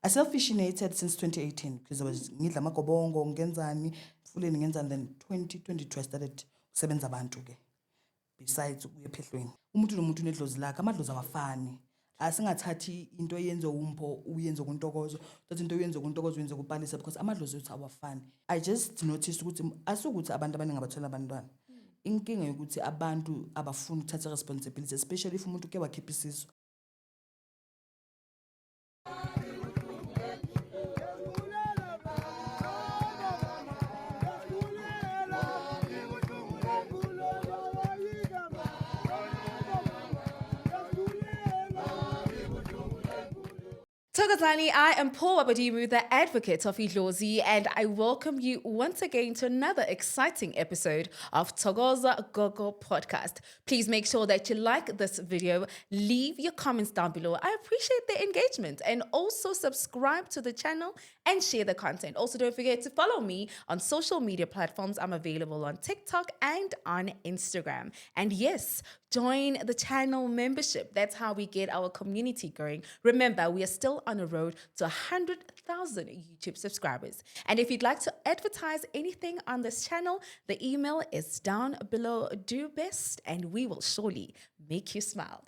I self-fissionated since 2018 because I was ngidla amagobongo ngenzani fuleni ngenzani, then 2022 I started kusebenza abantu ke besides ukuya ephehlweni. Umuntu nomuntu unedlozi lakhe, amadlozi awafani. Asingathathi into eyenze umpho uyenze kuntokozo, thatha into eyenze kuntokozo uyenze kupalisa because amadlozi ethu awafani. I just noticed ukuthi asukuthi abantu abaningi abathola abantwana. Inkinga yokuthi abantu abafuni ukuthatha responsibility, especially if umuntu ke wakhipha isiso. Thokozani, I am Paul Wabadimu, the advocate of Idlozi, and I welcome you once again to another exciting episode of Thokoza Gogo podcast. Please make sure that you like this video, leave your comments down below. I appreciate the engagement, and also subscribe to the channel and share the content. Also, don't forget to follow me on social media platforms. I'm available on TikTok and on Instagram. And yes, join the channel membership. That's how we get our community going. Remember, we are still on a road to 100,000 YouTube subscribers. And if you'd like to advertise anything on this channel, the email is down below. Do best, and we will surely make you smile.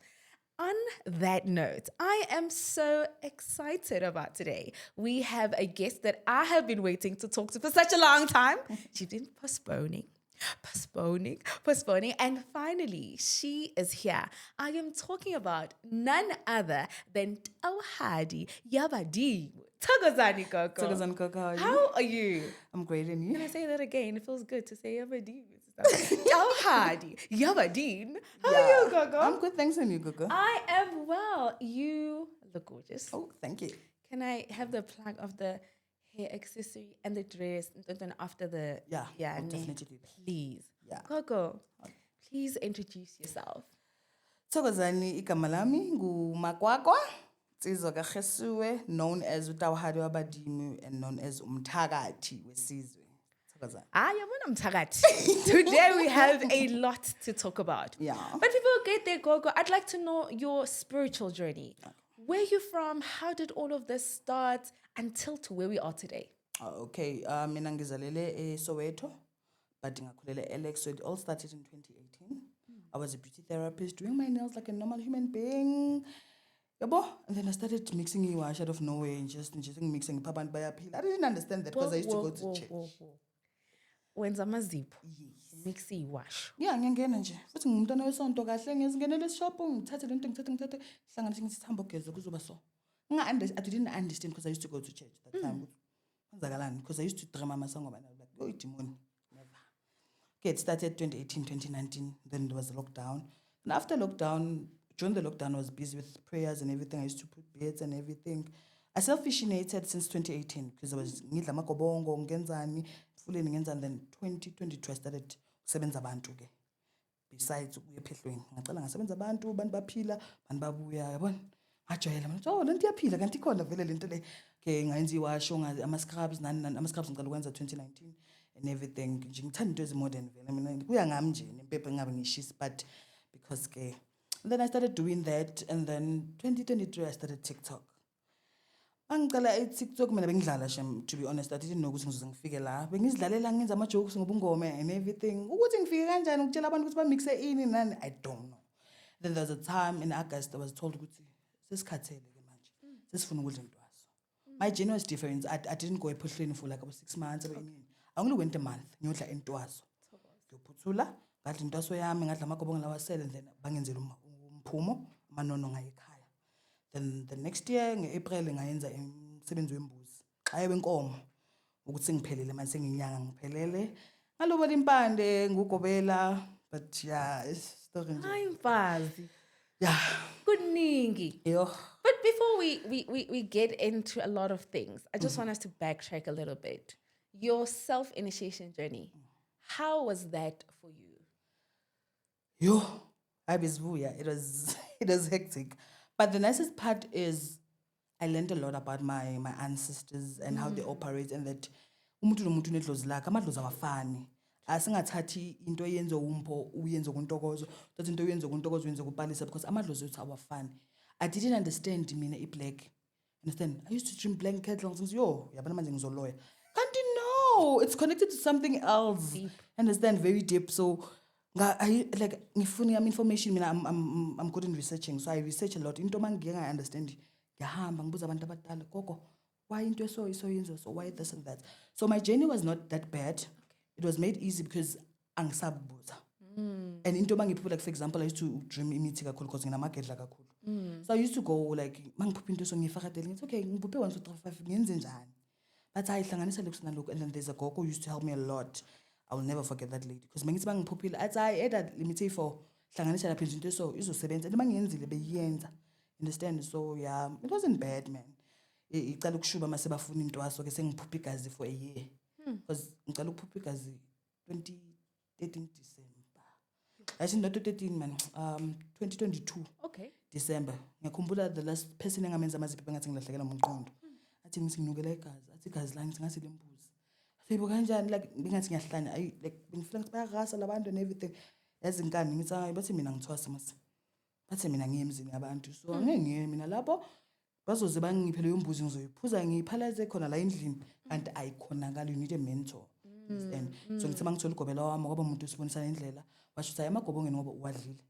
On that note, I am so excited about today. We have a guest that I have been waiting to talk to for such a long time. She's been postponing, and finally, she is here. I am talking about none other than Tauhadi Yabadi. Thokozani Gogo. Thokozani Gogo, How are you? I'm great, and you? Can I say that again? It feels good to say Yabadi. Tauhadi Yabadeen. How are you, Gogo? I'm good, thanks, and you, Gogo? I am well. You look gorgeous. Oh, thank you. Can I have the plug of the hair accessory and the dress and then after the I'll definitely do that. Please. Yeah. Gogo, please introduce yourself. Thokozani igama lami nguMakwakwa Nsizwa kaGesuwe, known as uTauhadi Wabadimu and known as umthakathi wesizwe. Thokozani. Yabona mthakathi. Today we have a lot to talk about. Yeah. But before we get there, Gogo, I'd like to know your spiritual journey. Okay. Where are you from? How did all of this start until to where we are today? Okay, mina ngizalele Soweto, but ngakhulela eLex, so it all started in 2018. I was a beauty therapist, doing my nails like a normal human being. Yabo, and then I started mixing iwash out of nowhere, and just mixing papa and bayapil. I didn't understand that because I used to go to church. Wenza amazipho. Mix iwash. Yeah, ngiyangena nje. Futhi ngumntwana wesonto kahle ngezingenele shop ngithathe lento ngithathe hlanganise ngisithamba ugeza kuzoba so. I didn't understand because I used to go to church that time. Because I used to dream my song, and I was like, oh, demon. Never. Okay, it started 2018, 2019. Then there was lockdown. And after lockdown, during the lockdown, I was busy with prayers and everything. I used to put beds and everything. I self-fissionated since 2018 because I was ngidla amagobongo ngenzani fuleni ngenzani, then 2022 I started kusebenza abantu ke besides ukuya ephehlweni. Ngacela ngasebenza abantu baphila babuya yabona. Ngajwayela manje lento iyaphila kanti ikhona vele lento le ke ngayenza iwasho ama-scrubs ama-scrubs ngicela ukwenza 2019 and everything nje ngithanda into ezimodern vele mina kuya ngami nje nempepho engabe ngishisa, but because ke then I started doing that, and then 2023 I started TikTok. Angicela TikTok mina bengidlala shem, to be honest I didn't know ukuthi ngizoze ngifike la. Bengizidlalela ngenza ama jokes ngobungoma and everything. Ukuthi ngifike kanjani ukutshela abantu ukuthi bamixe ini nani, I don't know. Then there's a time in August I was told ukuthi sesikhathele ke manje. Sesifuna ukudla intwaso. My journey was different. I didn't go ephehlweni for like about 6 months. I only went a month ngiyodla intwaso. Ngiyophuthula ngadla intwaso yami, ngadla amagobongo lawasele, and then bangenzela umphumo amanono ngayikhaya. Then the next year ngeApril ngayenza umsebenzi wembuzi. Xaye wenkomo ukuthi ngiphelele manje senginyanga ngiphelele. Ngalobola impande ngugobela, but yeah, it's story nje. Ayimfazi. Yeah. Kuningi. Yo. But before we get into a lot of things, I just want us to backtrack a little bit. Your self-initiation journey, how was that for you? Yo, it was hectic. But the nicest part is I learned a lot about my ancestors and how they operate, and that umuntu nomuntu unedlozi lakhe, amadlozi awafani. Asingathathi into eyenze umpho uyenze kuntokozo, thatha into eyenze kuntokozo uyenze kupalisa because amadlozi ethu awafani. I didn't understand mina black Understand? I used to dream blank kettles and yo, yabana manje ngizoloya. Can't you know? It's connected to something else. Deep. Understand? Very deep. So I like ngifuna information mina I'm good in researching. So I research a lot. Into mangiyeke I understand. Ngiyahamba ngibuza abantu abadala gogo why into yenza so why this and that. So my journey was not that bad. It was made easy because angisabubuza. And into mangiphuphula like for example I used to dream imithi kakhulu because nginamagedla kakhulu. So I used to go like mangiphupha into so ngifakadela ngithi okay ngibuphe 1 2 3 4 5 ngenze njani. But I hlanganisa lokhu nalokhu and then there's a gogo who used to help me a lot. I will never forget that lady because mangithi mangiphuphile athi hayi eda limithi for hlanganisa lapha into so izosebenza and mangiyenzile beyenza. Understand? So yeah, it wasn't bad man. Icala ukushuba mase bafuna into waso ke sengiphupha igazi for a year. Because ngicala ukuphupha igazi 2013 December. Actually not 2013 man. 2022. Okay. December. Ngiyakhumbula the last person engamenza amaziphepha ngathi ngilahlekela umqondo. Athi ngithi nginukela igazi. Athi igazi lami ngathi lembuzi. Sibo kanjani like bengathi ngiyahlanya. I like ngifuna ukuthi bayarasa labantu and everything. Yazi ngani ngithi hayi bathi mina ngithwasa mase. Bathi mina ngiye emzini yabantu. So angeke ngiye mina lapho bazoze bangiphe leyo mbuzi ngizoyiphuza ngiyiphalaze khona la endlini and ayikhonakala you need a mentor. Understand? So ngithi mangithola igobela wami ngoba umuntu usibonisa indlela washo ukuthi ayamagobongeni ngoba uwadlile.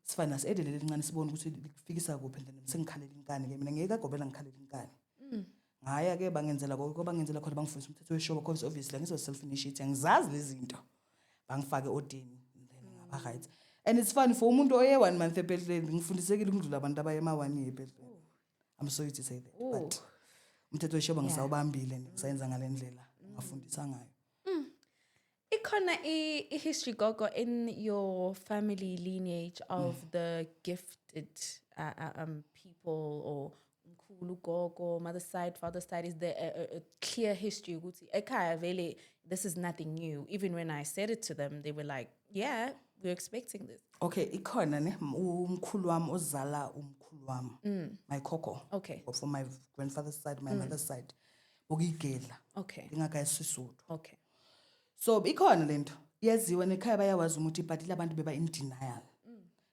Sifana sidelele lincane sibone ukuthi lifikisa kuphi and then sengikhalela inkani ke mina ngeke kagobela ngikhalela inkani. Ngaya ke bangenzela konke bangenzela khona bangifundisa umthetho weshoba because obviously ngizo self initiate ngizazi lezi zinto. Bangifake odini then ngaba right. And it's fun for umuntu oye 1 month ebhedlela ngifundisekile ukudlula abantu abaye ma 1 year ebhedlela. I'm sorry to say that. But umthetho weshoba ngisawubambile ngisayenza ngalendlela ngafundisa ngayo. Ikhona history gogo in your family lineage of the gifted people or mkhulu gogo, mother side, father side? Is there a clear history? Ekhaya vele, this is nothing new. Even when I said it to them, they were like, yeah, we're expecting this. Okay, ikhona ne umkhulu wami ozala umkhulu wami. My koko. Okay. From my grandfather's side, my mother's side. Bokuyigedla. Okay. Ingaka isisuthu. Okay. So ikhona lento. Yaziwa nekhaya bayawazi ukuthi but labantu beba in denial.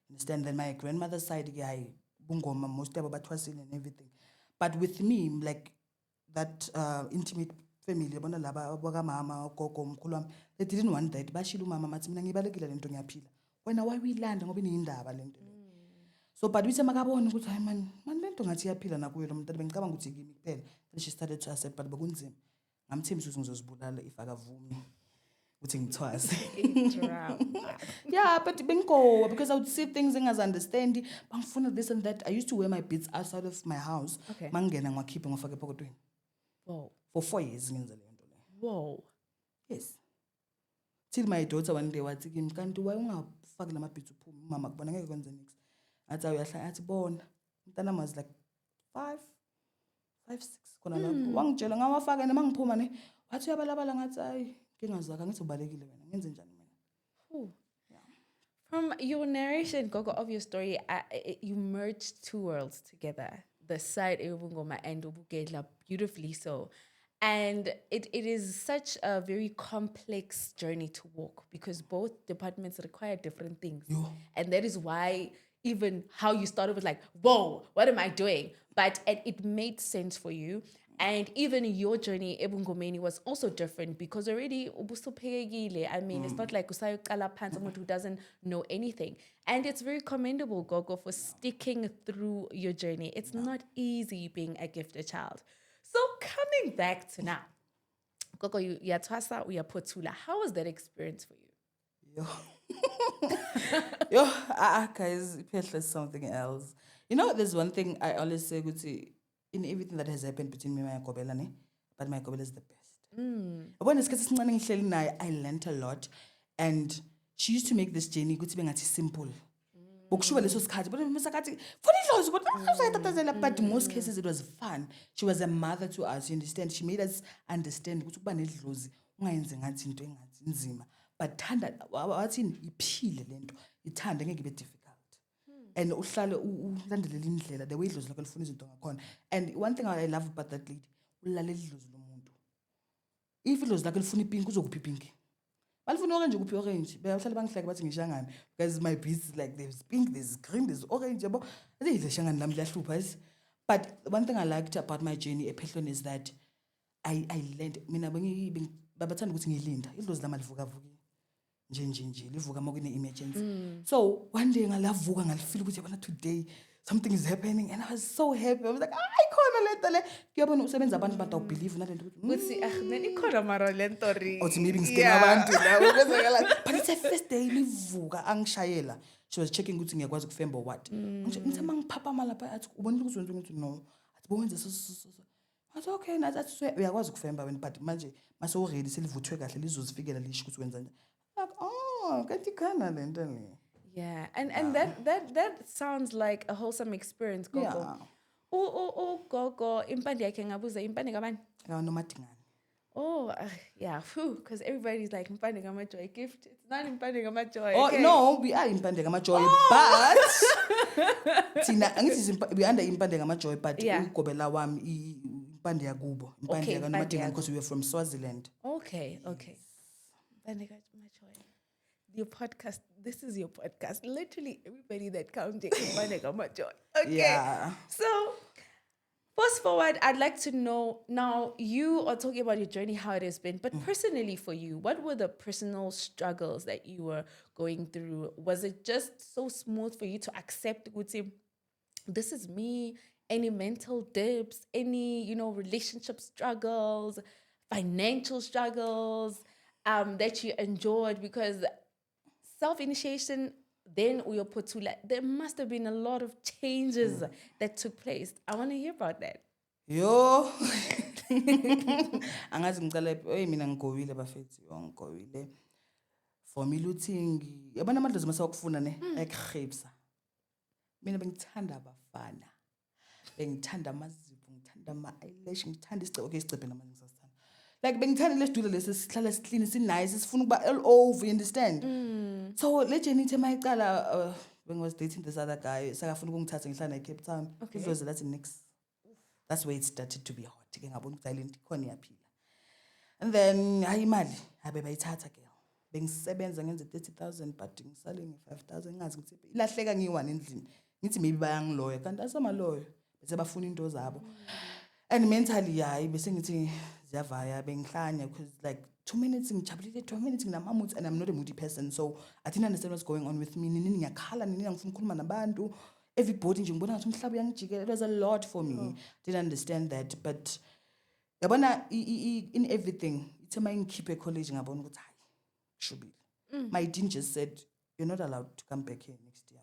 Understand? Then my grandmother's side hayi bungoma most of bathwasile and everything. But with me like that intimate family yabona laba abaka mama gogo umkhulu wami they didn't want that. Bashila umama mathi mina ngibalekile lento ngiyaphila. Wena why uyilanda ngoba inindaba lento. So but bithe makabona ukuthi hayi man lento ngathi iyaphila nakuyo lo muntu bengicabanga ukuthi kimi kuphela. Then she started to accept but bekunzima. Ngamthembisa ukuthi ngizozibulala if akavumi. Uthi ngithwase. Yeah, but bengo because I would see things as understand bangifuna this and that. I used to wear my beads outside of my house. Okay. Mangena ngiwakhiphe ngofaka epocketweni. Wow. For 4 years ngenza le nto le. Whoa. Yes. Till my daughter one day wathi kimi kanti why ungafaki lama beads uphume mama kubona ngeke kwenze nix. Athi uyahlaya athi bona. Umntana was like 5 6 khona lapho. Wangitshela ngawafaka nema ngiphuma ne. Wathi uyabalabala ngathi hayi ngingazaka ngizobalekile wena ngenze njani mina. From your narration, Gogo, of your story, you merged two worlds together. The side Ebungoma and Ubugedla, beautifully so. And it is such a very complex journey to walk because both departments require different things. And that is why even how you started was like, whoa, what am I doing? But it made sense for you. And even your journey, Ebungomeni, was also different because already, I mean, it's not like someone who doesn't know anything. And it's very commendable, Gogo, for sticking through your journey. It's not easy being a gifted child. So coming back to now, Gogo, Yatwasa, Uyapotula, how was that experience for you? Guys, it's something else. You know, there's one thing I always say, in everything that has happened between me and my Kobela, but my Kobela is the best. When I learned a lot, and she used to make this journey simple. But in most cases it was fun. She was a mother to us, you understand? She made us understand but thanda wathi iphile lento ithanda ngeke ibe difficult. And uhlale ulandelela indlela the way idlozi lakho lifuna izinto ngakhona. And one thing I love about that lady ulalela idlozi lomuntu. If idlozi lakho lifuna ipink uzokuphi ipink. Balifuna orange ukuphi orange. Bayahlala bangihleke bathi ngishangane because my beads like there's pink, there's green, there's orange yabo. Idle shangane lami liyahlupha. But one thing I liked about my journey ePhehlweni is that I learned mina babathanda ukuthi ngilinda idlozi lami livuka nje livuka uma kune emergency. So one day ngalavuka ngalifeel ukuthi yabona today something is happening and I was so happy. I was like, ikhona lento le. Kuyabona usebenza abantu bathi awubelieve nalento ukuthi Uthi then ikhona mara lento ri. uthi maybe ngicela abantu la ukwenzakala. But it's a first day livuka angishayela. She was checking ukuthi ngiyakwazi ukufemba or what. Ngithe mangiphapama lapha athi ubonile ukuthi wenza ukuthi no. Athi bowenze so. Athi okay nathi uyakwazi ukufemba wena but manje mase already selivuthwe kahle lizozifikela lisho ukuthi wenza njani. Like kanti khona lento le. Yeah, and that sounds like a wholesome experience, Gogo. Yeah. Gogo, impande yakhe ngabuza impande kabani? Nomadingane. Oh, yeah, because everybody's like impande ngamajoy gift. It's not impande ngamajoy. Oh okay. no, we are impande ngamajoy but thina angithi we under impande ngamajoy but ugobela wami impande yakubo impande yakaNomadingane because we were from Swaziland. Okay. Impande ngamajoy. Your podcast, this is your podcast. Literally everybody that comes here is impande ngamajoy. Okay. Yeah. So fast forward, I'd like to know now, you are talking about your journey, how it has been, but personally for you, what were the personal struggles that you were going through? Was it just so smooth for you to accept, this is me, any mental dips, any, relationship struggles, financial struggles that you enjoyed? Because self-initiation, then uyophothula, there must have been a lot of changes that took place. I want to hear about that. Yo. Angazi ngicala mina ngigowile bafethi ngigowile. For me looting yabona amadlozi masawakufuna ne ekugibsa. Mina bengithanda abafana. Bengithanda amazipho, ngithanda ama eyelash, ngithanda isicebo okay isicebo namanje ngisasithanda. Like bengithanda lesidulo lesi sihlala siclean sinice sifuna ukuba all over, you understand? So le journey ithe mayicala when I was dating this other guy sakafuna ukungithatha ngihlala eCape Town. Okay. It was that's next. That's where it started to be hot. Ke ngabona ukuthi talent ikhona iyaphila. And then hayi imali habe bayithatha ke. Bengisebenza ngenze 30,000 but ngisale nge5,000 ngazi ngithi ilahleka ngiyi1 endlini. Ngithi maybe bayangiloya kanti asamaloyo bese bafuna into zabo. And mentally hayi bese ngithi ziyavaya bengihlanya because like 2 minutes ngijabulile 2 minutes nginamamoods and I'm not a moody person, so I didn't understand what's going on with me. Nini ngiyakhala nini ngifuna ukukhuluma nabantu, everybody nje ngibona ukuthi umhlaba uyangijikela. It was a lot for me. Didn't understand that, but yabona in everything ithe mayingikhiphe college ngabona ukuthi hayi shubile. My dean just said you're not allowed to come back here next year.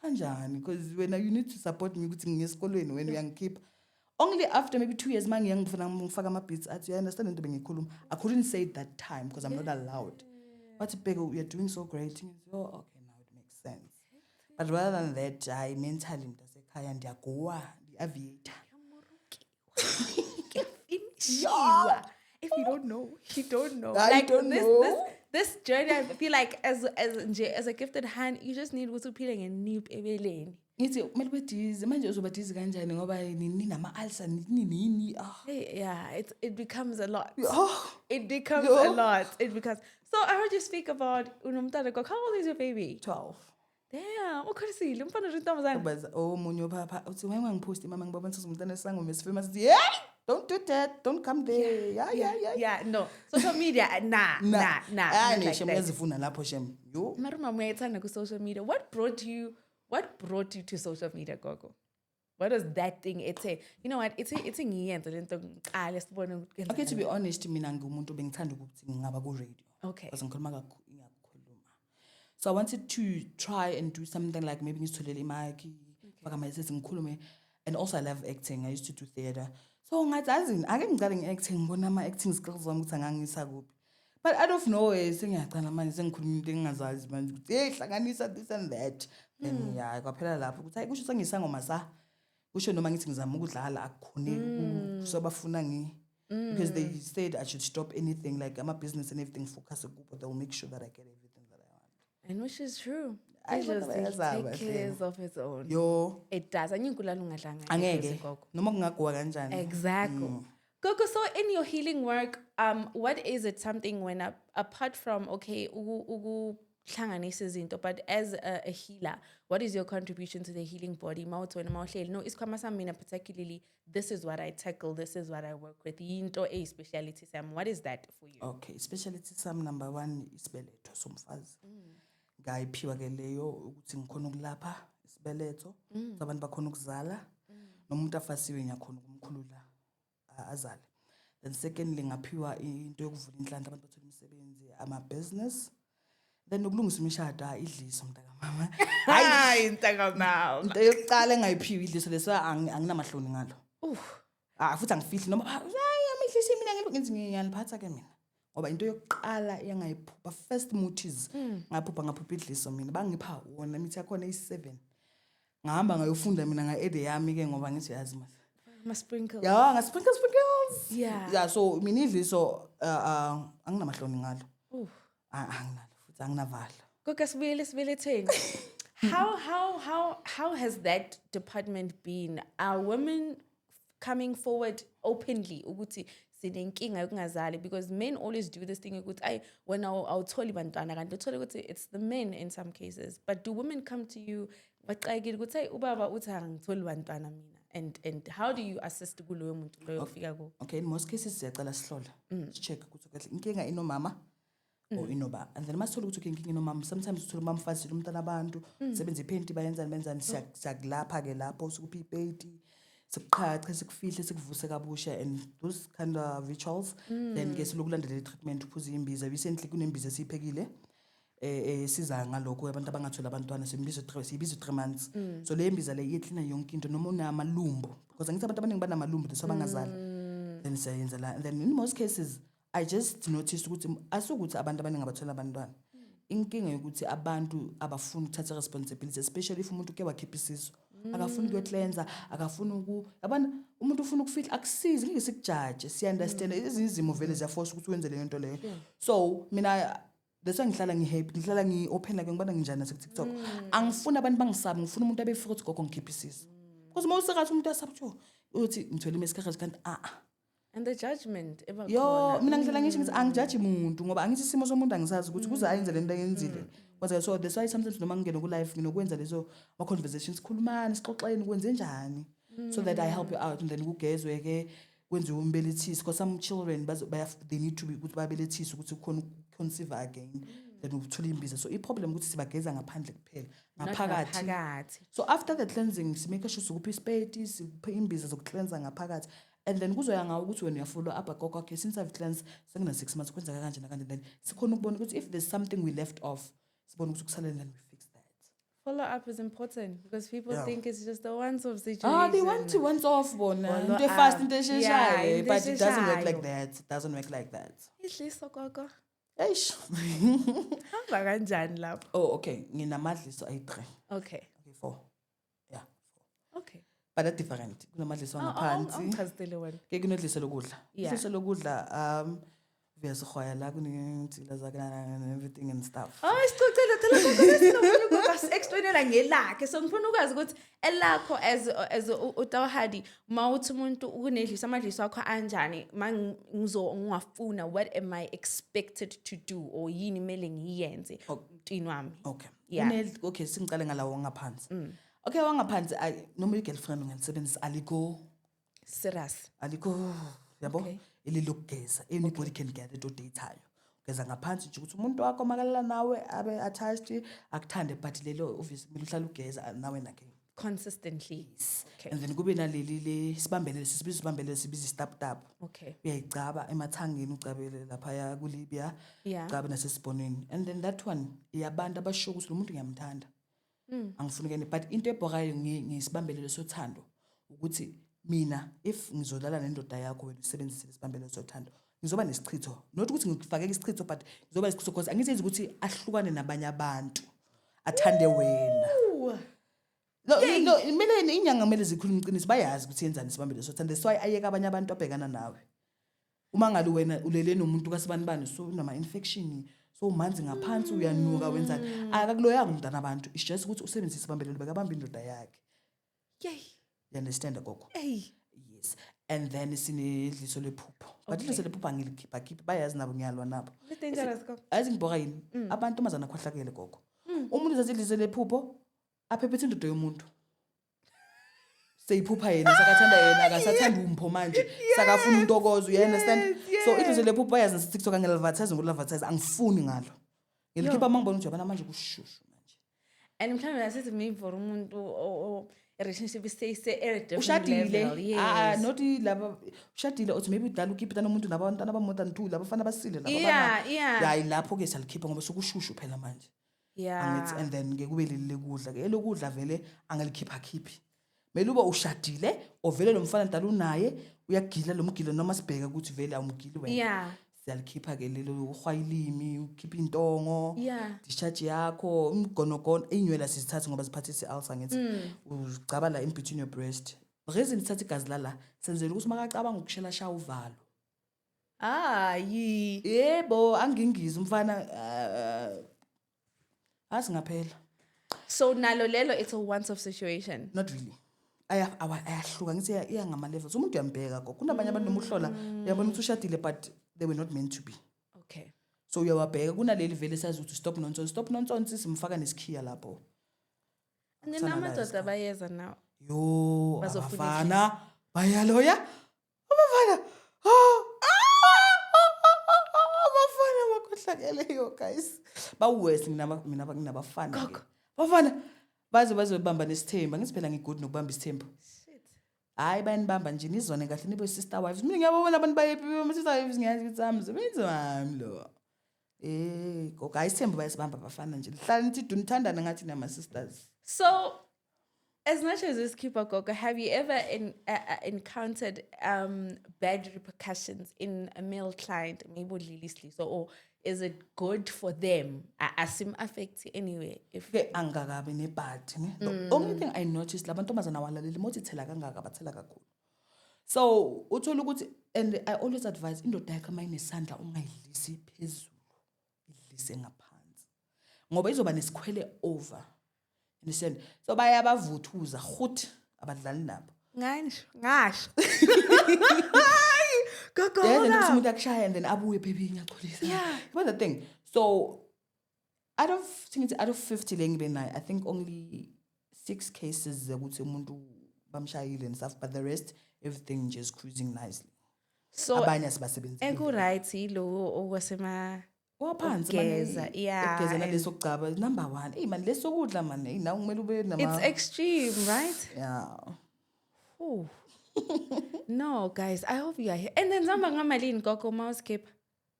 Kanjani? Because when you need to support me ukuthi ngiyesikolweni when uyangikhipha. Only after maybe 2 years man ngifaka ama beats athi you understand into bengikhuluma. I couldn't say it that time because I'm not allowed. But Bego, you're doing so great. Oh, okay, now it makes sense. But rather than that, I mentally mtasekhaya ndiyagoa, aviator. If you don't know, you don't know. I don't know. This journey, I feel like as a gifted hand, you just need to peeling and nip ebeleni. Ngithi kumele bedize manje uzoba dize kanjani ngoba ninama ulcer nini Yeah, it becomes a lot. Oh. It becomes a lot. It becomes. So I heard you speak about unomntana. How old is your baby? 12. Damn, ukholisile umfana njentomzana. Baza omunye papa uthi wena ngipost mama ngibona ukuthi umntana esangoma esifema sithi hey don't do that, don't come there. Yeah. No, social media, nah. Not like shem that. yazifuna lapho shem yo Maruma uyayithanda ku social media. What brought you to social media, Gogo? What does that thing? It's a, you know what? It's ngiyenza lento ngiqale sibone ukuthi okay, to be honest mina ngumuntu bengithanda ukuthi ngingaba ku radio. Okay. Because ngikhuluma kakhuluma. So I wanted to try and do something like maybe ngitholele mic faka message ngikhulume, and also I love acting. I used to do theater. So ngathi ake ngicale ngeacting ngibona ama acting skills wami ukuthi angangisa kuphi. But out of nowhere sengiyacala manje sengikhuluma into engingazazi manje ukuthi hey hlanganisa this and that. Then yeah kwaphela lapho ukuthi hayi kusho sengisangoma sa. Kusho noma ngithi ngizama ukudlala akukhoneki so bafuna because they said I should stop anything like my business and everything focus kubo, they'll make sure that I get everything that I want. And which is true. I It just takes care of its own. Yo It does. Anyinkulala ungadlanga. angeke noma kungagowa kanjani. Exactly. Gogo, so in your healing work, what is it something when apart from okay, hlanganisa izinto, but as a healer, what is your contribution to the healing body? No, isikhwama sami mina particularly, this is what I tackle, this is what I work with. Into a speciality Sam. What is that for you? Okay, speciality sami number 1 isibeletho somfazi. Ngayiphiwa ke leyo ukuthi ngikhona ukulapha isibeletho, abantu bakhona ukuzala, nomuntu afasiwe ngiyakhona ukumkhulula azale. Then secondly ngaphiwa into yokuvula inhlanhla abantu bathola imisebenzi, ama business. Then ukulungisa imishado idliso mntaka mama. Hayi ntaka mama. Into yokuqala engayiphiwa idliso lesa anginamahloni ngalo. Futhi angifihli noma amidlisi mina ngenzi ngiyaliphatha ke mina. Ngoba into yokuqala engayiphupha first motives ngaphupha idliso mina bangipha wona mithi yakhona i7. Ngahamba ngayofunda mina ngaede yami ke ngoba ngithi yazi mase. Ma sprinkles. Yeah, sprinkles. Yeah. So mina idliso anginamahloni ngalo. Anginalo. How has that department been? Are women coming forward openly ukuthi sinenkinga yokungazali? Because men always do this thing ukuthi when awutholi bantwana kanti uthole ukuthi it's the men in some cases. But do women come to you baqayekile ukuthi ubaba uthi angitholi bantwana mina? And how do you assist kuloyo muntu loyo ufika ku? Okay, in most cases siyacala sihlole. Check ukuthi kahle inkinga inomama or inoba. And then masithola ukuthi inkinga inomama, sometimes uthola umama mfazile umntana abantu sebenza ipaint benzani siyakulapha ke lapho usukuphi ipaint sikuqhaqa sikufihle sikuvuse kabusha and those kind of rituals. Then ke silokulandela treatment uphuza imbiza. Recently kunembiza esiphekile siza ngalokho abantu abangathola abantwana sibiza 3 months. So le mbiza le iyeclean yonke into noma unamalumbu because ngithi abantu abaningi banamalumbu leso abangazali. Then siyenza la. And then in most cases I just noticed ukuthi asukuthi abantu abaningi abathola abantwana. Inkinga ukuthi abantu abafuni ukuthatha responsibility, especially if umuntu uke wakhipha isiso. Akafuni ukuyocleansa, akafuni yabona umuntu ufuna ukufihla akusizi ngeke sikujudge. Siya understand izimo vele ziyaforce ukuthi wenze leyo nto leyo. So mina that's why ngihlala ngihappy, ngihlala ngi-open like ngibona nginjani ku TikTok. Angifuni abantu bangisabi, ngifuna umuntu abefika ukuthi gogo ngikhipha isiso. Because mawusekathi umuntu asabuthi uthi ngithwele isikhathi kanti and the judgment mina ngihlala ngisho ngithi angijudge umuntu ngoba angithi isimo somuntu angisazi ukuthi kuze ayenze lento ayenzile. So that's why sometimes noma ngingena ku live nginokwenza lezo ma conversations sikhulumana sixoxeni kwenze njani so that I help you out. And then kugezwe ke kwenziwe umbelethisi because some children they need to be ukuthi babelethisi ukuthi ukhona conceive again. Then uthola imbiza. So i-problem ukuthi sibageza ngaphandle kuphela ngaphakathi. So after the cleansing simake sure ukuphi ispeti siphe imbiza zokucleansa ngaphakathi. And then kuzoya ngawo ukuthi wena uyafollow up gogo okay since I've cleansed sekuna 6 months kwenza kanje nakanje then sikhona ukubona ukuthi if there's something we left off sibona ukuthi kusalele then we fix that. Follow up is important because people think it's just the once off situation. They want to once off bona into fast into esheshayo but it doesn't work like that. It doesn't work like that. Idliso gogo. Eish. Hamba kanjani lapho? Oh okay nginamadliso ayi3. Okay 4. Yeah 4. Okay. But that's different. Kunamadliso ngaphansi. Ngichazile wena. Ke kunedliso lokudla. Idliso lokudla viyasikhwaya la kunezintila zakhe and everything and stuff. Sicocela phela gogo lesinofuna ukuba explainela ngelakhe. So ngifuna ukwazi ukuthi elakho as utawahadi mawuthi umuntu ukunedliso amadliso akho anjani ngingafuna what am I expected to do or yini mele ngiyenze umntini wami. Okay. Yeah. Okay singicale ngalawo ngaphansi. Okay wangaphansi noma i-girlfriend unganisebenzisa serious. Yabo elilokugeza anybody can get it odaythayo. Geza ngaphansi nje ukuthi umuntu wakho makalala nawe abe attached akuthande but lelo obviously kumele uhlale ugeza nawe nakhe consistently. Okay. And then kube naleli sibambelele sibiza stap. Okay. Uyayigcaba emathangeni ucabele lapha ya ku Libya. Ucaba nasesibonweni. And then that one iyabantu abasho ukuthi lo muntu ngiyamthanda. Angifuni kene but into ebhokayo ngisibambelele sothando ukuthi mina if ngizolala nendoda yakho wena usebenzise lesibambelelo sothando ngizoba nesichitho not ukuthi ngikufakeke isichitho but ngizoba nesichitho because angizenzi ukuthi ahlukane nabanye abantu athande wena. No mina inyanga kumele zikhuluma iqiniso bayazi ukuthi yenzani isibambelelo sothando so ayeka abanye abantu abhekana nawe uma ngalu wena ulele nomuntu kasibani so unama infection so umanzi ngaphansi uyanuka wenzani akakuloyanga umntana abantu it's just ukuthi usebenzise isibambelelo bekabamba indoda yakhe. Yay. You understand gogo? Hey. Yes. and then sinedliso lephupho but idliso lephupho angilikhipha bayazi nabo ngiyalwa nabo It's dangerous gogo. azi ngibhora yini abantu amazana khohlakele gogo umuntu uzathi idliso lephupho aphephethe indodo yomuntu seyiphupha yena sakathanda yena akasathanda umpho manje sakafuna untokozo you understand so idliso lephupho bayazi nasi TikTok angeliadvertise ngoliadvertise angifuni ngalo ngilikhipha mangibona ukuthi yabana manje kushushu manje And mhlawumbe asithi maybe for umuntu o relationship stay at different ushadile level. Yes. not laba ushadile uthi maybe udala ukhipha nomuntu nabantwana abamore than 2 labafana basile laba Yeah. hayi lapho ke salikhipha ngoba sokushushu phela manje angithi and then ke kube leli lekudla ke elokudla vele angalikhipha khiphi mele uba ushadile ovele lo mfana ndala unaye uyagila lo mgilo noma sibheka ukuthi vele awumgili wena Yeah. siyalikhipha ke lelo ukhwayilimi ukhipha intongo Yeah. discharge yakho umgonogono inywela sizithatha ngoba siphathise ulcer ngithi uzicaba la in between your breast reason sithatha igazi la senzela ukuthi makacabanga ukushela sha uvalo yebo angingizi umfana asingaphela So nalo lelo it's a once off situation. not really ayahluka ngithi iya ngama levels umuntu uyambheka gogo kunabanye abantu nomuhlola uyabona ukuthi ushadile but they were not meant to be Okay. so uyawabheka kunaleli vele sazi ukuthi stop nonsense simfaka nesikhiya lapho And then amadoda bayeza now. yo Bazofuna abafana bayaloya abafana abafana bakhohlakele yo guys bawesi mina bakunabafana ke bafana baze bamba nesithemba ngisiphela ngigood nokubamba isithemba hayi bayanibamba nje nizone kahle nibe sister wives mina ngiyabona abantu bayepi ama sister wives ngiyazi ukuthi amsebenzi wami lo gogo ayisithemba bayasibamba abafana nje hlala nithi dunithandana ngathi nama sisters. So as much as this keeper gogo, have you ever encountered bad repercussions in a male client, maybe Lily or is it good for them? Asim affect anyway. If Ke angakabi nebad ne. The only thing I noticed labantombazana walaleli mothi thela kangaka bathela kakhulu. So uthola ukuthi and I always advise indoda yakhe mayinesandla ungayidlisi phezulu. Idlise ngaphansi. Ngoba izoba nesikhwele over. Understand? So bayabavuthuza gut abadlali nabo. ngasho. Gogo. Yes, and umuntu akushaya and then abuye baby ngiyacholisa. Yeah. But the thing. So out of 50 lengibe nayo, I think only 6 cases ukuthi umuntu bamshayile and stuff, but the rest everything just cruising nicely. So Abanye asibasebenzi. enku right lo okwasema waphansi Ugeza, yeah, Ugeza and- naleso kucaba number 1. Hey man lesokudla man. Hey na kumele ube nama. it's extreme, right? Yeah. Oh. No, guys, I hope you are here. And then zamba ngamalini gogo mouse keep.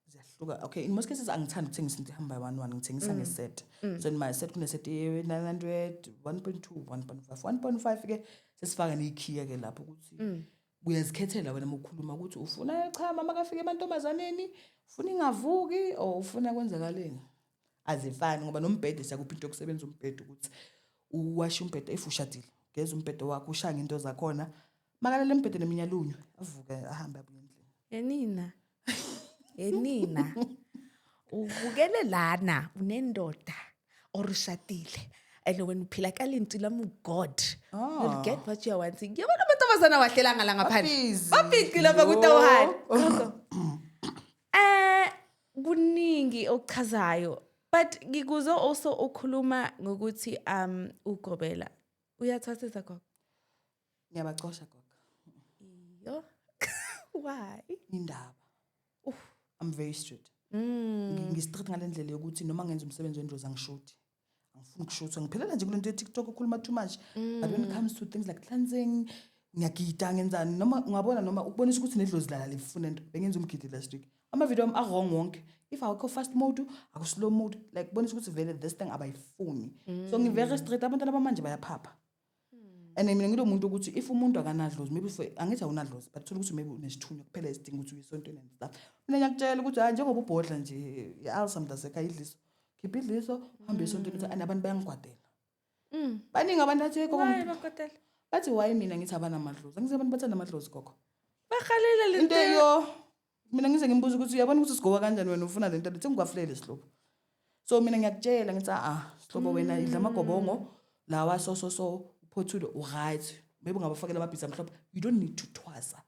Ziyahluka. Okay, in most cases angithandi ukuthengisa into ihamba 1 ngithengisa ngeset. So in my set kuneset 900, 1.2, 1.5. 1.5 ke sesifaka nekhiya ke lapho ukuthi uyazikhethela wena ukukhuluma ukuthi ufuna cha mama kafike emantombazaneni, ufuna ingavuki or ufuna kwenzakaleni. Azifani ngoba nombhede siyakuphi into yokusebenza umbhede ukuthi uwasha umbhede efushadile. Geza umbhede wakho ushanga into zakhona. Makalele umbhede neminyalunyu avuke ahambe abuye endlini. Enina. Uvukele lana unendoda orushadile. And when uphila kalintila mu God, you'll get what you are wanting. Yabona amantombazana wahlelanga la ngaphandle. Bapiki lapha kuTawhani. Kuningi okuchazayo. But ngikuzo also ukhuluma ngokuthi ugobela. Uyathathisa gogo. Ngiyabaqosha gogo. Yo. Why? Indaba. I'm very strict. Ngistrict ngalendlela yokuthi noma ngenza umsebenzi wendlozi angishuthi. Angifuni ukushutha. Ngiphelela nje kulento yeTikTok ukhuluma too much. But when it comes to things like cleansing, ngiyagida ngenzani noma ungabona noma ukubonisa ukuthi nedlozi lala lifuna into. Bengenza umgidi last week. Ama video am wrong wonke. If I go fast mode, I slow mode, like bonisa ukuthi vele this thing abayifuni. So ngivere strict abantu abamanje bayaphapha. And mina ngilomuntu ukuthi if umuntu akanadlozi maybe angithi awunadlozi but thola ukuthi maybe unesithunywa kuphela isidingo ukuthi uyisontweni and stuff. Mina ngiyakutshela ukuthi hayi njengoba ubhodla nje i-ulcer mntasekhaya idliso. Khipha idliso uhambe esontweni ukuthi abantu bayangigwadela. Baningi abantu athi Why gogo. bakotela? Bathi why mina ngithi abana amadlozi. Angithi abantu bathanda amadlozi gogo. Bakhalela Into lento. yo mina ngize ngimbuza ukuthi uyabona ukuthi sigoba kanjani wena ufuna lento lethi ngikwahlele sihlobo. So mina ngiyakutshela ngithi sihlobo wena idla amagobongo lawa so uphothulo right maybe ungabafakela amabhiza amhlophe you don't need to twasa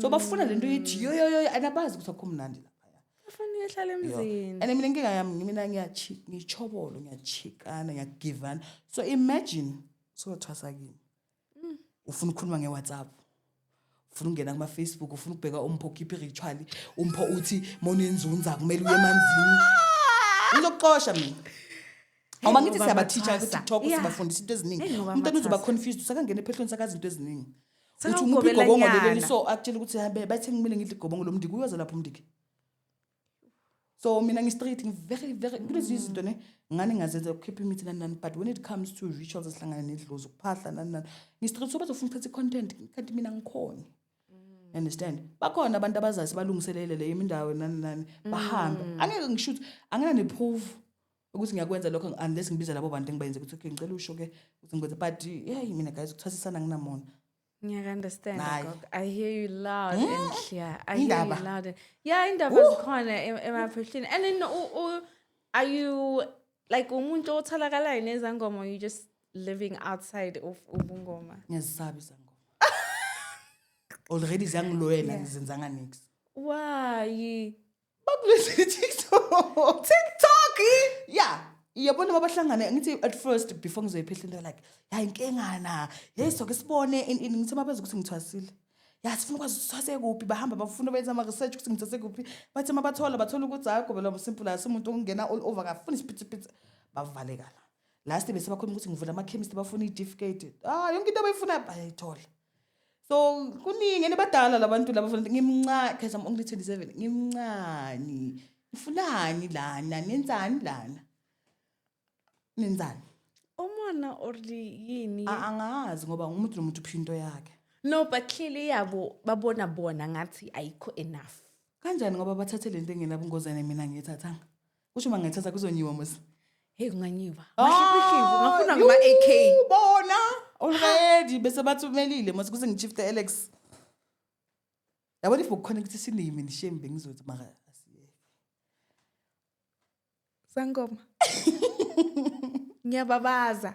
So bafuna lento yithi yo anabazi ukuthi akho mnandi lapha. Kufanele ehlale emzini. And mina inkinga yami mina ngiyichobolo ngiyachikana ngiyagivana. So imagine so thwasa kimi. Ufuna ukukhuluma ngeWhatsApp. Ufuna ukungena kuma Facebook, ufuna ukubheka umpho keep ritual, umpho uthi monenzunza kumele uye emanzini. Ngizokuxosha mina. Awuma ngithi siyabateacher ku TikTok sibafundisa into eziningi. Umuntu uzoba confused usakangena ephehlweni sakazi into eziningi. Uthi umuphi igobongo leli so akutshela ukuthi habe bathi ngimile ngidla igobongo lomndiki uyoza lapha umndiki. So mina ngi-straight very kulezi izinto ne ngani ngazenza ukukhipha imithi nani but when it comes to rituals esihlangana nedlozi ukuphahla nani ngi-straight so bazofuna ukuthatha content kanti mina ngikhona. Understand? Bakhona abantu abazazi balungiselele le imindawo nani bahamba. Angeke ngishuthi angena neproof ukuthi ngiyakwenza lokho unless ngibiza labo bantu engibayenze ukuthi okay ngicela usho ke ukuthi ngikwenza but hey mina guys ukuthwasisana nginamona. Yeah, I understand. I hear you loud and clear. I hear you loud. Yeah, indaba zikhona emaphehleni. And then are you like umuntu othalakalayo nezangoma, or you just living outside of ubungoma? Ngiyazisaba izangoma. Already zangiloyela ngizenzanga nix. Why? Bakulezi TikTok. Yeah. Yabona mabahlangana ngithi at first before ngizoyiphehleni they're like ya inkengana yeso ke sibone ngithi mabazi ukuthi ngithwasile ya sifuna ukwazi ukuthwase kuphi bahamba bafuna benza ama research ukuthi ngithwase kuphi bathi mabathola ukuthi hayi gobe lo simple asi umuntu ongena all over kafuna isiphithiphithi bavalekala last bese bakhona ukuthi ngivula ama chemist bafuna i-certificate yonke into abayifuna bayayithola so kuningi enebadala labantu laba bafuna ngimncane because I'm only 27 ngimncane ifunani lana nenzani lana nenzani umona ordi yini angazi ngoba umuntu nomuntu uphinto yakhe no but clearly yabo babona ngathi ayikho enough kanjani ngoba bathathe lento engenabungozane mina ngiyithathanga kusho mangithatha kuzonyiwa mos hey kunganyiwa ngafuna ngama AK bona already bese bathumelile mos kuze ngichifte Alex yabona if uconnect sinimi nishembe ngizothi mara asiye sangoma ngiyababaza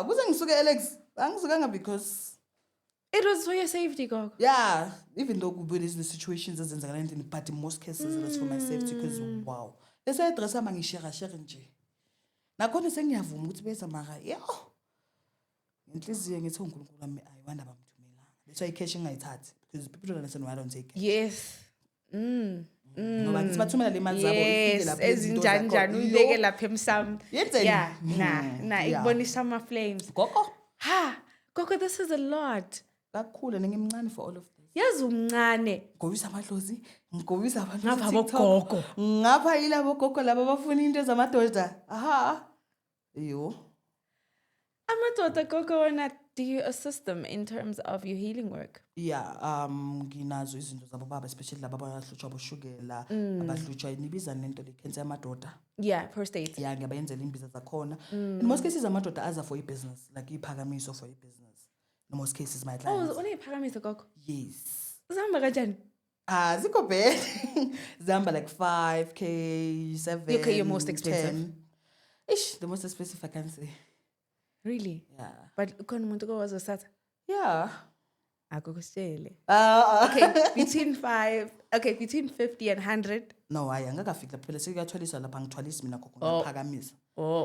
kuze ngisuke Alex angisukanga because it was for your safety gogo yeah even though kubonisa the situations ezenzakala endini but in most cases it was for my safety because wow lesi address ama ngishare nje nakhona sengiyavuma ukuthi beza mara inhliziyo ngithi uNkulunkulu wami ayiwanda bamthumelanga letho icash ngayithathi because people don't understand why I don't take cash yes ngoba ngithi bathumela le mali zabo ifike lapha ezinjanjani uyibeke lapha emsamo yeah na ikubonisa ama flames gogo gogo this is a lot kakhulu ngimncane for all of this yazi umncane ngobisa amadlozi ngobisa abantu ngapha bogogo ngapha yilabo gogo laba bafuna into ezamadoda yo amadoda gogo wena do you assist them in terms of your healing work yeah nginazo izinto zabo baba especially laba abahlutshwa boshukela abahlutshwa inibiza lento le cancer yamadoda yeah prostate yeah ngiyabayenzela imbiza zakhona in most cases amadoda aza for i-business like iphakamiso for i-business in most cases my clients uneyiphakamiso gogo yes zihamba kanjani zikho bad zihamba like 5k 7 okay your most expensive the most expensive I can say really yeah but ukhona umuntu owazosatha yeah akukustele okay between 50 and 100 no angakafika lapha phela sekuyathwaliswa lapha ngithwalisa mina gogo ngaphakamisa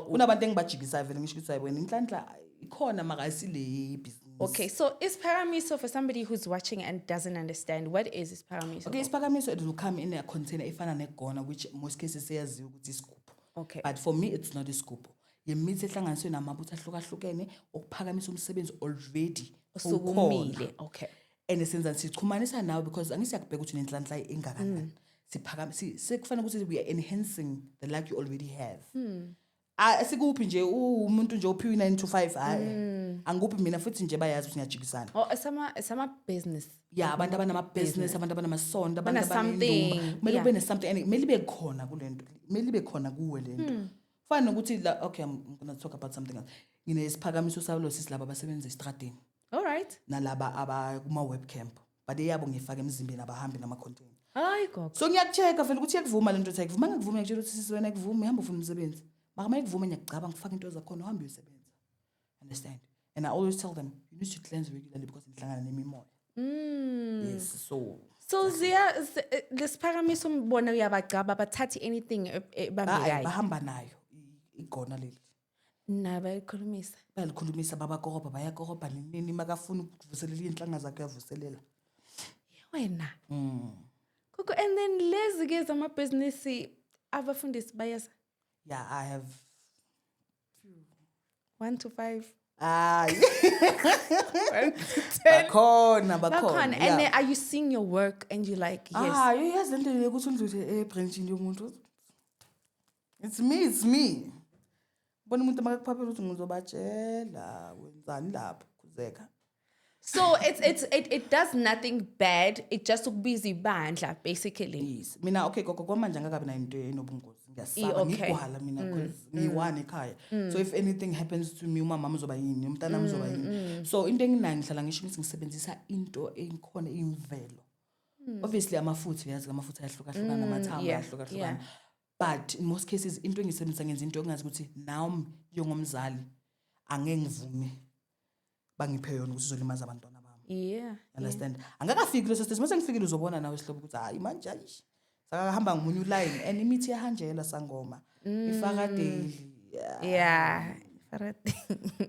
kunabantu engibajikisayo vele ngisho ukuthi ayibona inhlanhla ikhona maka isile business okay so is paramiso for somebody who's watching and doesn't understand what is paramiso okay isipakamiso it will come in a container ifana negona which most cases siyaziwa ukuthi iscoop okay but for me it's not a scoop yemithi ehlanganiswe namabutho ahlukahlukene okuphakamisa umsebenzi already usukumile okay and esenza sichumanisa nawe because angisiyakubheka ukuthi nenhlanhla engakanani siphakamisa sekufanele ukuthi we are enhancing the luck you already have asikuphi nje umuntu nje ophiwe 9 to 5 angikuphi mina futhi nje bayazi ukuthi ngiyajikisana sama business yeah abantu abanama business abantu abanama sonto abantu abanendumba kumele ube ne something and kumele ibe khona kulento kumele ibe khona kuwe lento fana ukuthi okay I'm going to talk about something else ngine isiphakamiso sabo sisilaba abasebenza estradini all right nalaba aba kuma webcam but yabo ngifaka emzimbeni abahambi nama content hayi gogo so ngiyakucheka vele ukuthi yakuvuma lento ukuthi yakuvuma ngikuvuma ngiyakutshela ukuthi sisi wena kuvuma ihamba ufuna umsebenzi maka mayikuvuma ngiyacaba ngifaka into zakhona uhamba usebenza understand and I always tell them you need to cleanse regularly because inhlangana nemimoya Yes, so So lesiphakamiso mbona uyabagcaba bathathi anything bambekayo. bahamba nayo igona leli. Nabayikhulumisa. Bayalikhulumisa babakorobha bayakorobha nini makafuna ukuvuselela inhlanga zakhe yavuselela. Wena. Koko and then lezi ke zamabhizinisi abafundisi bayeza. Yeah, I have 1 to 5. Bakhona. And then are you seeing your work and you like, yes. Uyazi lento yokuthi undlule ebranchini yomuntu. It's me. Bona umuntu makakuphaphela ukuthi ngizobatshela wenzani lapho kuzeka. So it does nothing bad. It just busy bandla basically. Yes. Mina okay gogo kwamanje angakabi na into enobungozi. Ngiyasaba ngigwala mina because ngiwane ekhaya. So if anything happens to me umama uzoba yini, umntana uzoba yini. So into enginayo ngihlala ngisho ukuthi ngisebenzisa into engikhona imvelo. Obviously amafutha uyazi amafutha ayahlukahlukana amathambo ayahlukahlukana. But in most cases into engisebenzisa ngenza into engazi ukuthi now njengomzali angeke ngivume bangiphe yona ukuthi izolimaza abantwana bami. Yeah. Understand? Angakafiki leso stage mase ngifikile uzobona nawe isihlobo ukuthi hayi manje ayish. Sakahamba ngomunye uline and imithi yahanjela sangoma. Ifaka daily. Yeah.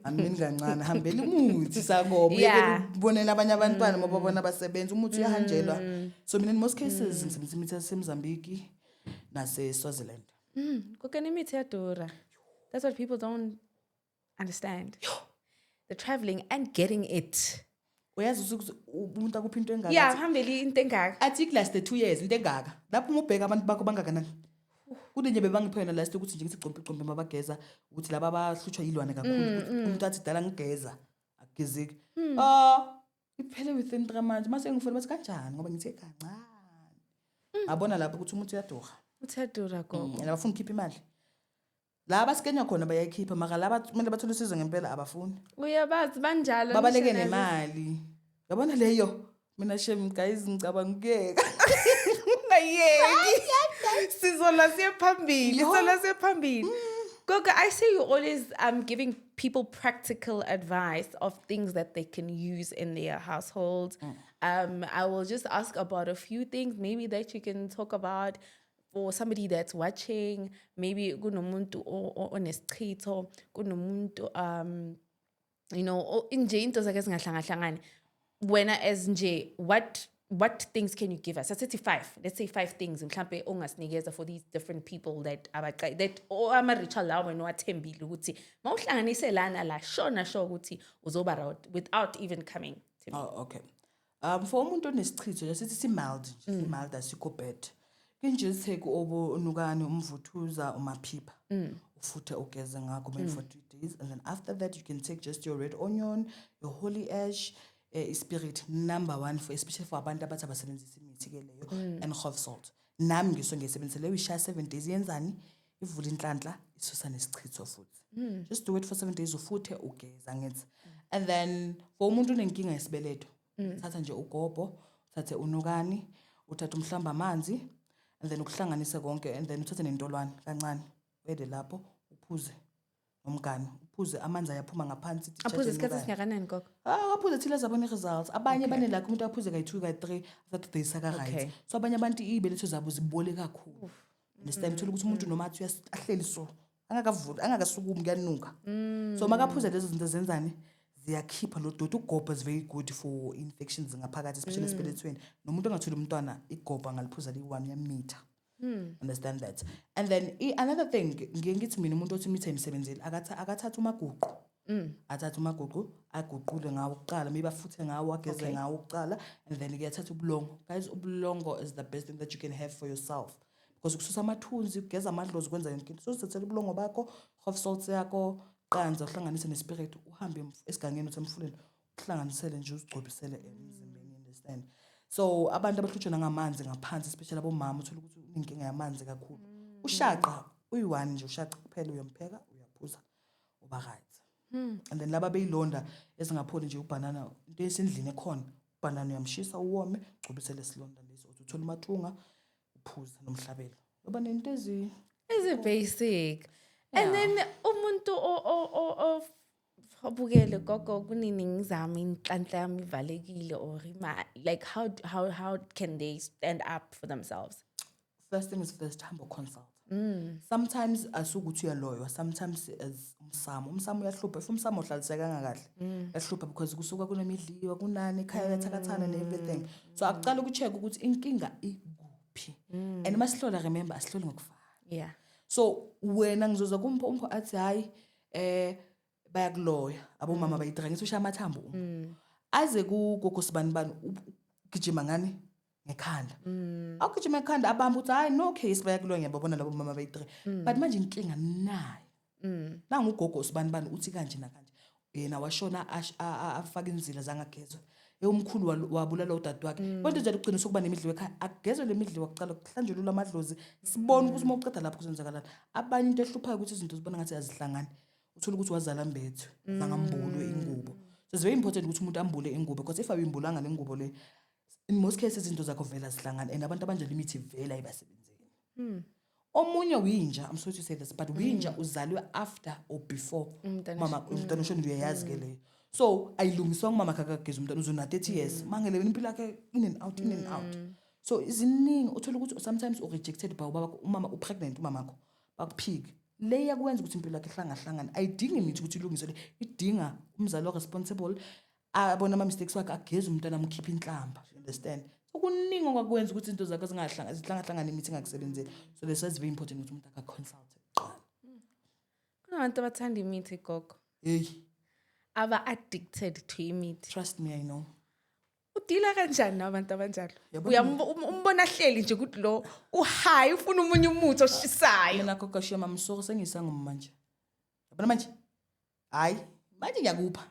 Amini kancane hambela umuthi sangoma uyeke ubonela abanye abantwana mababona basebenza umuthi yahanjelwa. So mina in most cases ngisebenzisa imithi yaseMozambique nase Swaziland. Kokani imithi yadura. That's what people don't understand. The traveling and getting it. Uyazi ukuthi umuntu akuphi into engaka. Yeah, hambeli into engaka. Athi last 2 years into engaka. Lapho ubheka abantu bakho bangakanani. Kude nje bebangiphe yona last ukuthi nje ngithi gcompe mabageza ukuthi laba abahluthwa yilwane kakhulu umuntu athi dala ngigeza akugezeki. Iphele within 3 months mase ngifuna bathi kanjani ngoba ngithe kancane. Abona lapho ukuthi umuntu uyadura. Uthadura gogo. Yena bafuna ukhipha imali. La basikenya khona bayayikhipha maka laba kumele bathole usizo ngempela abafuni. Uyabazi banjalo Babaleke nemali. Yabona leyo mina shem guys ngicabanga ukuyeka. Ungayeki. Sizola siyaphambili. Gogo, I see you always giving people practical advice of things that they can use in their household. I will just ask about a few things maybe that you can talk about for somebody that's watching. Maybe kunomuntu onesichitho, kunomuntu you know, inje into zakhe zingahlanga. Wena as nje what things can you give us? Let's say 5 things mhlambe ongasinikeza for these different people that ama ritual lawo nowathembile ukuthi mawuhlanganise lana la shona sho ukuthi uzoba right without even coming to me. Oh, okay. For umuntu onesichitho yasithi mild asikho bad. Kinje sitheke obonukani umvuthuza umaphipha. Ufuthe ugeze ngakho maybe for 3 days and then after that you can take just your red onion, your holy ash, spirit number 1 for especially for abantu abathi abasebenzisa imithi ke leyo and Kgof salt. Nami ngisho ngisebenzisele uyishaya 7 days yenzani ivula inhlanhla isusa nesichitho futhi. Just do it for 7 days ufuthe ugeza ngithi. And then for umuntu onenkinga yesibeletho uthatha nje ugobho, uthathe unukani, uthatha umhlamba amanzi and then ukuhlanganisa konke and then uthathe nentolwane kancane wede lapho uphuze nomgani uphuze amanzi ayaphuma ngaphansi aphuze isikhathi singakanani gogo? Aphuze till azabona results abanye bane like umuntu aphuze kayi2 kayi3 after days aka right. So abanye abantu ibeletho zabo zibole kakhulu. Understand uthola ukuthi umuntu noma athi ahleli so angakavula angakasukumi kuyanuka. So makaphuze lezo zinto zenzani ziyakhipha lo doti. Ugobho is very good for infections ngaphakathi especially esibelethweni. Nomuntu ongathuli umntwana igobho angaliphuza li1 yamitha. Understand that. And then another thing ngiye ngithi mina umuntu othi imitha emsebenzeli akathatha umaguqu. Athatha umaguqu aguqule ngawo uqala maybe afuthe ngawo ageze ngawo uqala and then kuyathatha ubulongo. Guys, ubulongo is the best thing that you can have for yourself because ukususa amathunzi ugeza amadlozi ukwenza yonke into. So uthathela ubulongo bakho, Kgof salt yakho, qanza uhlanganise nespirit uhambe esigangeni usemfuleni uhlanganisele nje uzigcobisele emzimbeni. Understand? So abantu abahlutshwa ngamanzi ngaphansi especially abomama uthola ukuthi uninkinga yamanzi kakhulu. Ushaqa uyi1 nje ushaqa kuphela uyampheka uyaphuza uba right. And then laba beyilonda ezingapholi nje ubanana into esendlini ekhona ubanana uyamshisa uwome ugcobisele isilonda leso uthola umathunga uphuza nomhlabelo. Ngoba nento is basic. And then umuntu Abukele gogo kuniningizama inhlanhla yami ivalekile or like how can they stand up for themselves? First thing is first, humble consult. Sometimes asukuthi uyaloywa, sometimes as umsamo uyahlupha. If umsamo uhlalisekanga kahle, uyahlupha because kusuka kunemidliwa, kunani, ekhaya uyathakathana and everything. So akuqala ukucheck ukuthi inkinga ikuphi. And masihlola, remember, asihloli ngokufana. Yeah. So wena ngizozwa kumpho athi hayi bayakuloya abomama bayidra ngisho amathambo aze kugogo sibani bani ugijima ngani ngekhanda awugijima ngekhanda abamba uthi hayi no case bayakuloya ngiyabona labo mama bayidra but manje inkinga nayo nangu ugogo sibani bani uthi kanje na kanje yena washona afaka inzila zangagezwe umkhulu wabulala udadewakhe kodwa nje uqinisa ukuba nemidliwa ekhaya akugezwe lemidliwa kucala kuhlanjulula amadlozi sibone ukuthi uma uqeda lapho kuzenzakalana abanye into ehluphayo ukuthi izinto zibona ngathi azihlangani uthola ukuthi wazala mbethu zangambulwe ingubo so it's very important ukuthi umuntu ambule ingubo because if ayimbulanga lengubo le in most cases izinto zakho vela zihlangana and abantu abanje limithi vela ibasebenzeni omunye winja I'm sorry to say this but winja uzalwe after or before mama umntwana ushona uyayazi ke leyo so ayilungiswa ngumama kakageza umntwana uzona 30 years mangele impilo yakhe in and out so iziningi uthola ukuthi sometimes rejected by ubaba umama upregnant umamakho bakuphika le yakwenza ukuthi impilo yakhe hlangana ayidingi imithi ukuthi ilungiswe le idinga umzali responsible abona ama mistakes wakhe ageza umntwana amkhipha inhlamba you understand so kuningi okwakwenza ukuthi izinto zakhe zingahlangana imithi ingakusebenzeli so this is very important ukuthi umuntu akaconsult kuqala kunabantu abathanda imithi gogo hey aba addicted to imithi trust me I know udila kanjani nabantu abanjalo umbona hleli nje ukuthi lo uhayi ufuna umunye umuthi oshisayo mina gogo shema msoko sengisanga manje yabona manje hayi manje ngiyakupha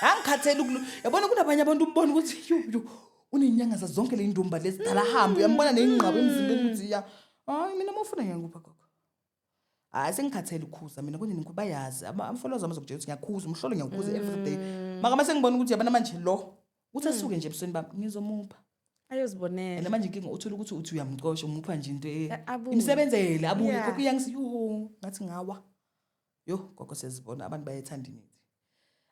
angikhatheli yabona kunabanye abantu umbona ukuthi yo unenyanga zonke le indumba lezi dala hamba uyambona neingqabo emzimbeni ukuthi ya hayi mina mofuna ngiyakupha gogo hayi sengikhathela ukhuza mina konke nikuba yazi followers amazokutshela ukuthi ngiyakhuza umhlolo ngiyakhuza every day maka mase ngibona ukuthi yabona manje lo uthi asuke nje ebusweni bami ngizomupha ayozibonela and manje inkinga uthola ukuthi uthi uyamqosha umupha nje into imsebenzele abuye gogo uyangisi yo ngathi ngawa yo gogo siyazibona abantu bayethanda imithi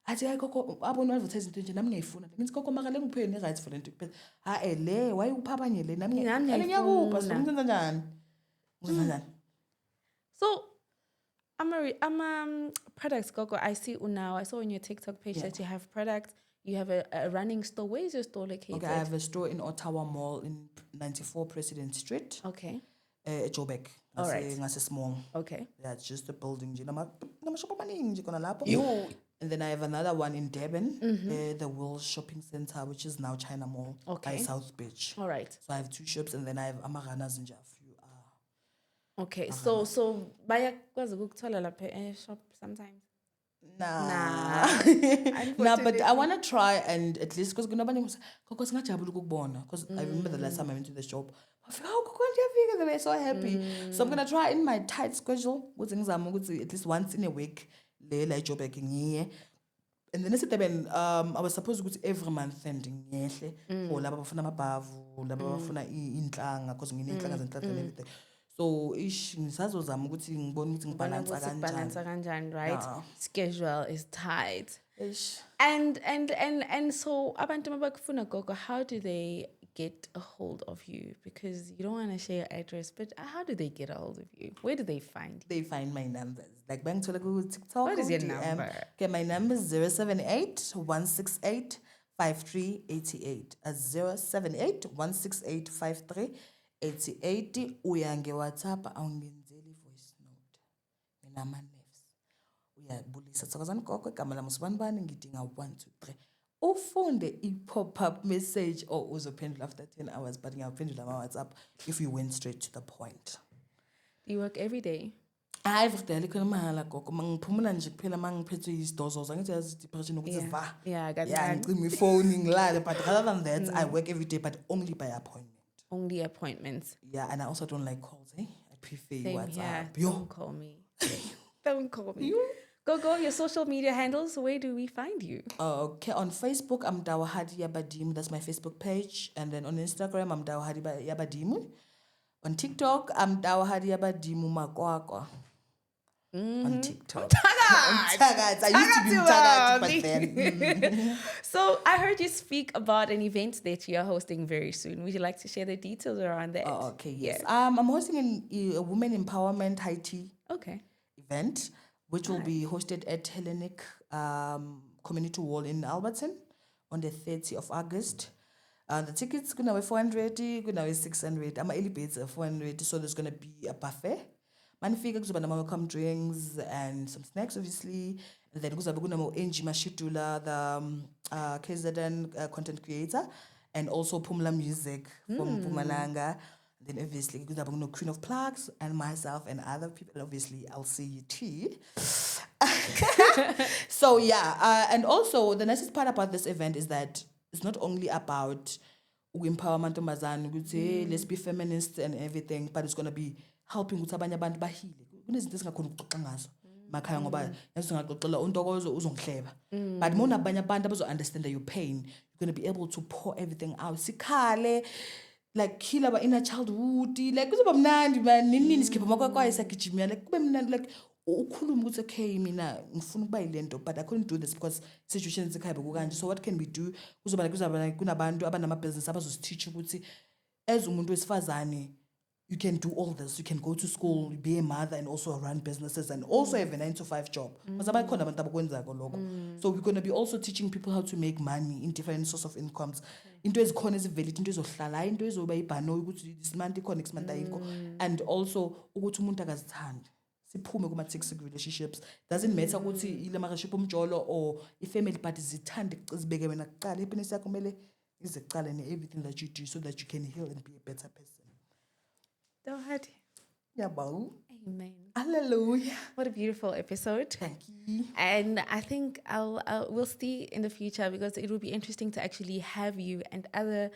athi hayi gogo abona advertise into nje nami ngiyayifuna ngithi gogo makale ngiphe ne right for into kuphela ha le wayupha abanye le nami ngiyakupha so ngizenza njani ngizenza njani so products gogo I see now I saw on your TikTok page that you have products. You have a running store. Where is your store located? Okay, I have a store in Ottawa Mall in 94 President Street. Okay. Joburg. All right. Ngase small. Okay. Yeah, it's just a building. And then I have another one in Durban, the World Shopping Center, which is now China Mall by South Beach. All right. So I have 2 shops, and then I have Amaranas and a few. Okay. So baya kwazi ukuthola lapha shop sometimes. Nah. Nah, but I want to try and at least because I remember the last time I went to the shop. I feel they were so happy. So I'm gonna try in my tight schedule. At least once in a week. And then I was supposed to go every month ending or laba bafuna amabavu, laba bafuna inhlanga because nginenhlanga zenhlanhla and everything. So ngisazozama ukuthi ngibone ukuthi ngibalance kanjani, right? Schedule is tight. And so abantu mabakufuna gogo, how do they get a hold of you? Because you don't want to share your address, but how do they get a hold of you? Where do they find you? They find my numbers. Like Bank Google TikTok. What is your number? Okay, my number is 078 168 5388. 078 168 5388. Uyange WhatsApp awungenzeli voice note. Mina ma nerves. Uyabulisa tsakazana gogo igama lami usibanibani ngidinga 1 2 3. Ufunde i-pop-up message or uzophendula after 10 hours but ngiyaphendula ama WhatsApp if you went straight to the point. Do you work every day? Every day likhona mahala gogo mangiphumula nje kuphela mangiphethwe isidozoza ngithi yazi depression ukuthi va. Yeah, I got that. Ngicima ifone ngilala but other than that I work every day but only by appointment. Only appointments. Yeah, and I also don't like calls, I prefer WhatsApp. Don't call me. Don't call me. Go, your social media handles, where do we find you? Okay, on Facebook, I'm Dawahadi Yabadimu. That's my Facebook page. And then on Instagram, I'm Dawahadi Yabadimu. On TikTok, I'm Dawahadi Yabadimu Makwakwa. on TikTok. Mthakathi! Mthakathi. I used to be Mthakathi, but then. So I heard you speak about an event that you're hosting very soon. Would you like to share the details around that? Oh, okay, yes. Yeah. I'm hosting a women empowerment high tea Okay. event, which will be hosted at Hellenic Community Hall in Alberton on the 30th of August. The tickets gonna be 400, gonna be 600. I'm early birds are 400, so there's gonna be a buffet. Manifika kuzoba nama welcome drinks and some snacks, obviously. And then kuzoba kunama Angie Mashitula, the KZN content creator, and also Pumla Music from Pumalanga. Then obviously kuzoba kuno Queen of Plugs and myself and other people. And obviously I'll see you too. So yeah, and also the nicest part about this event is that it's not only about empowerment of let's be feminists and everything, but it's gonna be helping ukuthi abanye abantu bahile. Kunezinto esingakhona ukuxoxa ngazo makhaya ngoba yasingaxoxela uNtokozo uzongihleba. But mona abanye abantu abazo understand your pain, you're gonna be able to pour everything out. Sikhale like heal our inner childhood, like kuzoba mnandi man nini sikhipha amakwakwayi sagijimya like kube mnandi like ukhuluma ukuthi okay mina ngifuna ukuba yilento but I couldn't do this because situations ekhaya bekukanje. So what can we do? Kuzoba kunabantu abanama business abazositeach ukuthi as umuntu wesifazane you can do all this. You can go to school, be a mother, and also run businesses, and also have a 9-to-5 job. So we're going to be also teaching people how to make money in different sources of incomes. Into is khona ezivele into ezohlala, into ezoba ibhano ukuthi this month ikhona next month ayikho, and also ukuthi umuntu akazithanda. Siphume kuma toxic relationships. Doesn't matter ukuthi ile relationship umjolo or ifamily but zithande zibeke wena kuqala. Happiness yakho kumele iziqala in everything that you do so that you can heal and be a better person. Dad. Yeah, bow. Amen. Hallelujah. What a beautiful episode. Thank you. And I think we'll see in the future because it will be interesting to actually have you and other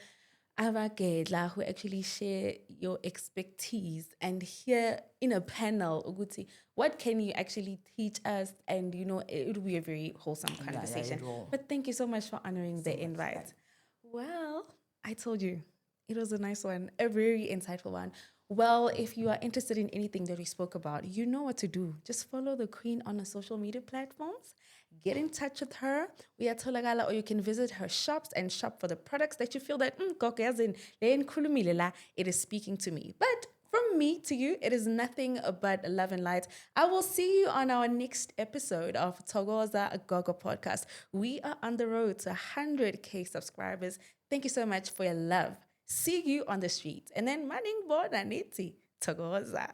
Avagedla who actually share your expertise and hear in a panel, Uguti, what can you actually teach us? And it will be a very wholesome conversation. But thank you so much for honoring the invite. Well, I told you, it was a nice one, a very insightful one. Well, if you are interested in anything that we spoke about, you know what to do. Just follow the Queen on the social media platforms. Get in touch with her. We are Tolagala, or you can visit her shops and shop for the products that you feel that, it is speaking to me. But from me to you, it is nothing but love and light. I will see you on our next episode of Thokoza Gogo Podcast. We are on the road to 100K subscribers. Thank you so much for your love. See you on the street. And then Manning Born Aniti Thokoza.